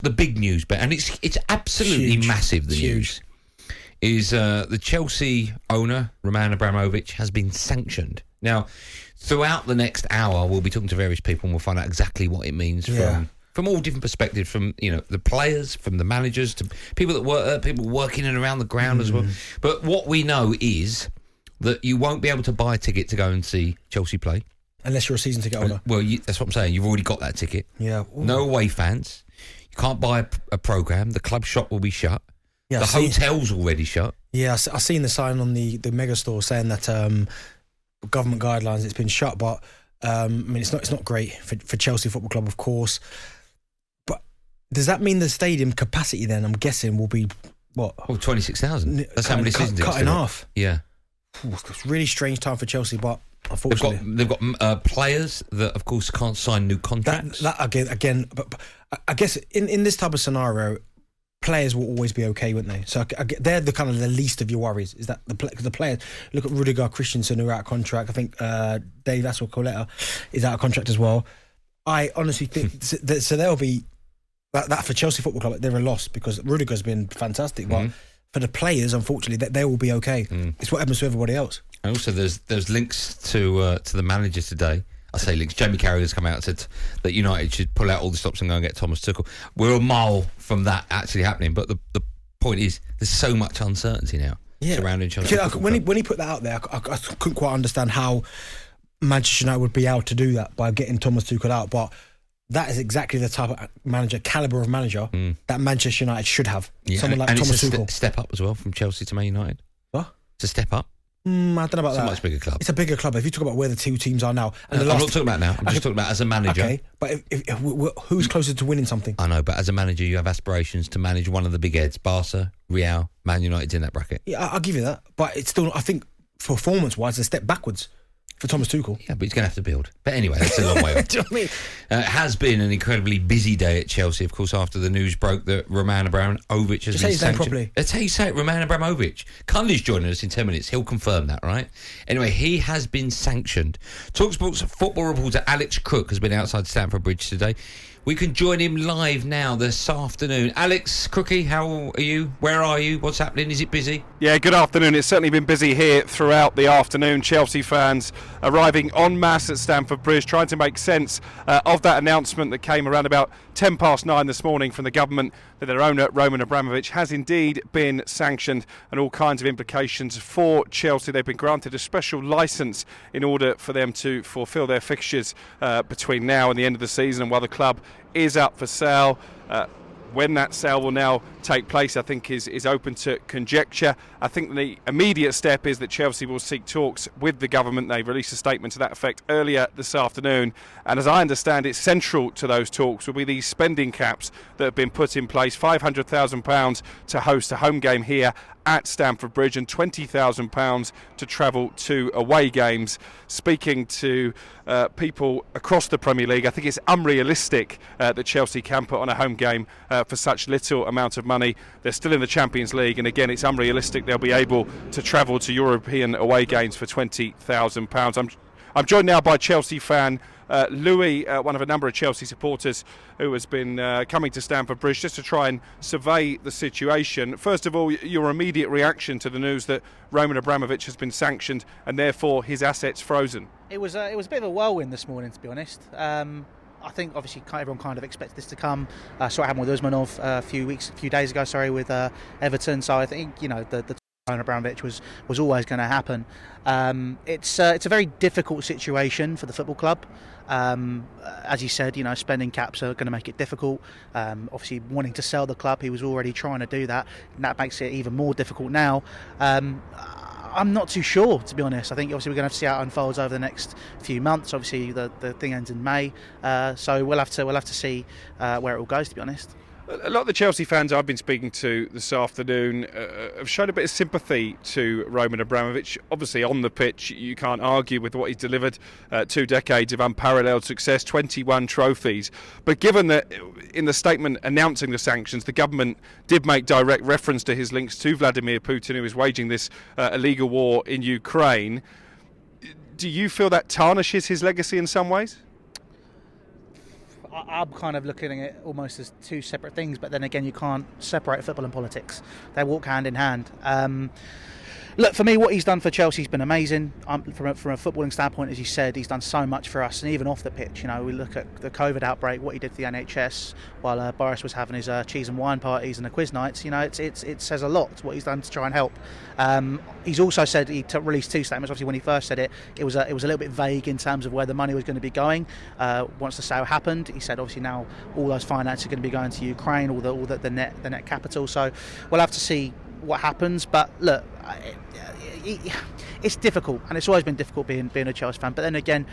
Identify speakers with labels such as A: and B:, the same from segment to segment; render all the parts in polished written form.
A: the big news, and it's absolutely
B: Huge.
A: massive. The
B: It's
A: news is the Chelsea owner, Roman Abramovich, has been sanctioned. Now, throughout the next hour, we'll be talking to various people and we'll find out exactly what it means from all different perspectives, from the players, from the managers, to people that work, people working in and around the ground as well. But what we know is that you won't be able to buy a ticket to go and see Chelsea play.
B: Unless you're a season ticket holder.
A: Well, that's what I'm saying. You've already got that ticket.
B: Yeah. Ooh.
A: No away fans. You can't buy a programme. The club shop will be shut.
B: Yeah,
A: the hotel's already shut.
B: Yeah, I've seen the sign on the mega store saying that government guidelines, it's been shut. But I mean, it's not great for Chelsea Football Club, of course. But does that mean the stadium capacity then, I'm guessing, will be what?
A: Oh, 26,000. That's how many seasons.
B: Cut in half.
A: Yeah.
B: Ooh, it's a really strange time for Chelsea, but unfortunately
A: they've got players that, of course, can't sign new contracts.
B: That again, but I guess in this type of scenario, players will always be okay, wouldn't they? So they're the kind of the least of your worries. Is that the players? Look at Rudiger, Christensen, who are out of contract. I think Dave Aswell-Coletta is out of contract as well. I honestly think so. There'll be that for Chelsea Football Club. They're a loss because Rudiger's been fantastic, but for the players, unfortunately, that they will be okay. It's what happens to everybody else.
A: And also, there's links to the manager today. I say links. Jamie Carragher's come out and said that United should pull out all the stops and go and get Thomas Tuchel. We're a mile from that actually happening, but the point is, there's so much uncertainty now surrounding Chelsea.
B: Yeah, when he put that out there, I couldn't quite understand how Manchester United would be able to do that by getting Thomas Tuchel out, but that is exactly the type of calibre of manager that Manchester United should have.
A: Yeah,
B: Someone like Thomas Tuchel.
A: Step up as well from Chelsea to Man United.
B: What?
A: It's a step up.
B: I don't know about that.
A: It's a much bigger club.
B: It's a bigger club. If you talk about where the two teams are now, and
A: I'm not talking about now. I'm just talking about as a manager.
B: Okay, but who's closer to winning something?
A: I know, but as a manager, you have aspirations to manage one of the big heads: Barca, Real, Man United's in that bracket.
B: Yeah, I'll give you that. But it's still, I think, performance-wise, a step backwards for Thomas Tuchel.
A: Yeah, but he's going to have to build. But anyway, that's a long way off.
B: Do you know what I mean?
A: It has been an incredibly busy day at Chelsea, of course, after the news broke that Roman Abramovich has been sanctioned. Say his name properly. That's how you say it, Roman Abramovich. Cully's joining us in 10 minutes. He'll confirm that, right? Anyway, he has been sanctioned. talkSPORT's football reporter Alex Crook has been outside Stamford Bridge today. We can join him live now this afternoon. Alex Crookie, how are you? Where are you? What's happening? Is it busy?
C: Yeah, good afternoon. It's certainly been busy here throughout the afternoon. Chelsea fans arriving en masse at Stamford Bridge, trying to make sense of that announcement that came around about 9:10 this morning from the government that their owner, Roman Abramovich, has indeed been sanctioned, and all kinds of implications for Chelsea. They've been granted a special licence in order for them to fulfil their fixtures between now and the end of the season, and while the club is up for sale. When that sale will now take place, I think is open to conjecture. I think the immediate step is that Chelsea will seek talks with the government. They released a statement to that effect earlier this afternoon, and as I understand it, central to those talks will be these spending caps that have been put in place: £500,000 to host a home game here at Stamford Bridge and £20,000 to travel to away games. Speaking to people across the Premier League, I think it's unrealistic that Chelsea can put on a home game for such little amount of money. They're still in the Champions League, and again, it's unrealistic they'll be able to travel to European away games for £20,000. I'm joined now by Chelsea fan Louis, one of a number of Chelsea supporters who has been coming to Stamford Bridge just to try and survey the situation. First of all, your immediate reaction to the news that Roman Abramovich has been sanctioned and therefore his assets frozen.
D: It was a bit of a whirlwind this morning, to be honest. I think obviously everyone kind of expected this to come. Saw it happen with Usmanov a few days ago, with Everton. So I think the Abramovich was always going to happen. It's a very difficult situation for the football club. As you said, spending caps are going to make it difficult. Obviously, wanting to sell the club, he was already trying to do that, and that makes it even more difficult now. I'm not too sure, to be honest. I think obviously we're going to have to see how it unfolds over the next few months. Obviously, the thing ends in May, so we'll have to see where it all goes, to be honest.
C: A lot of the Chelsea fans I've been speaking to this afternoon have shown a bit of sympathy to Roman Abramovich. Obviously, on the pitch, you can't argue with what he's delivered. 2 decades of unparalleled success, 21 trophies. But given that in the statement announcing the sanctions, the government did make direct reference to his links to Vladimir Putin, who is waging this illegal war in Ukraine, do you feel that tarnishes his legacy in some ways?
D: I'm kind of looking at it almost as two separate things, but then again, you can't separate football and politics. They walk hand in hand. Look, for me, what he's done for Chelsea has been amazing. From a footballing standpoint, as you said, he's done so much for us, and even off the pitch. We look at the COVID outbreak, what he did for the NHS while Boris was having his cheese and wine parties and the quiz nights. It says a lot what he's done to try and help. He's also said he released two statements. Obviously, when he first said it, it was a little bit vague in terms of where the money was going to be going. Once the sale happened, he said obviously now all those finances are going to be going to Ukraine, all the net capital. So we'll have to see what happens, but look, it's difficult, and it's always been difficult being a Chelsea fan. But then again,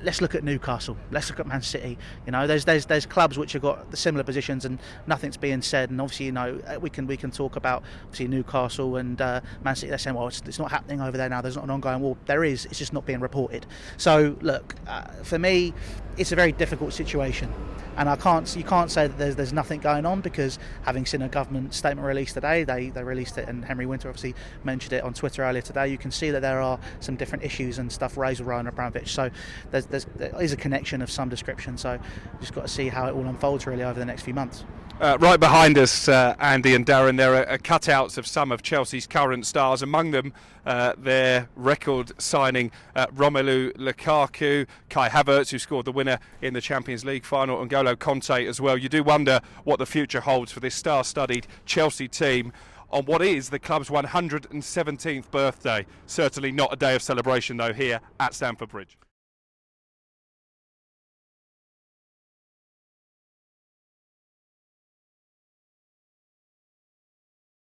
D: let's look at Newcastle, let's look at Man City. There's clubs which have got the similar positions and nothing's being said. And obviously, we can talk about obviously Newcastle and Man City. They're saying, well, it's not happening over there now. There's not an ongoing war. There is. It's just not being reported. So look, for me, it's a very difficult situation. And you can't say that there's nothing going on, because having seen a government statement released today, they released it, and Henry Winter obviously mentioned it on Twitter earlier today. You can see that there are some different issues and stuff raised with Roman Abramovich. So there is a connection of some description. So we've just got to see how it all unfolds really over the next few months.
C: Right behind us, Andy and Darren, there are cutouts of some of Chelsea's current stars. Among them, their record signing Romelu Lukaku, Kai Havertz, who scored the winner in the Champions League final, and N'Golo Conte as well. You do wonder what the future holds for this star-studded Chelsea team on what is the club's 117th birthday. Certainly not a day of celebration, though, here at Stamford Bridge.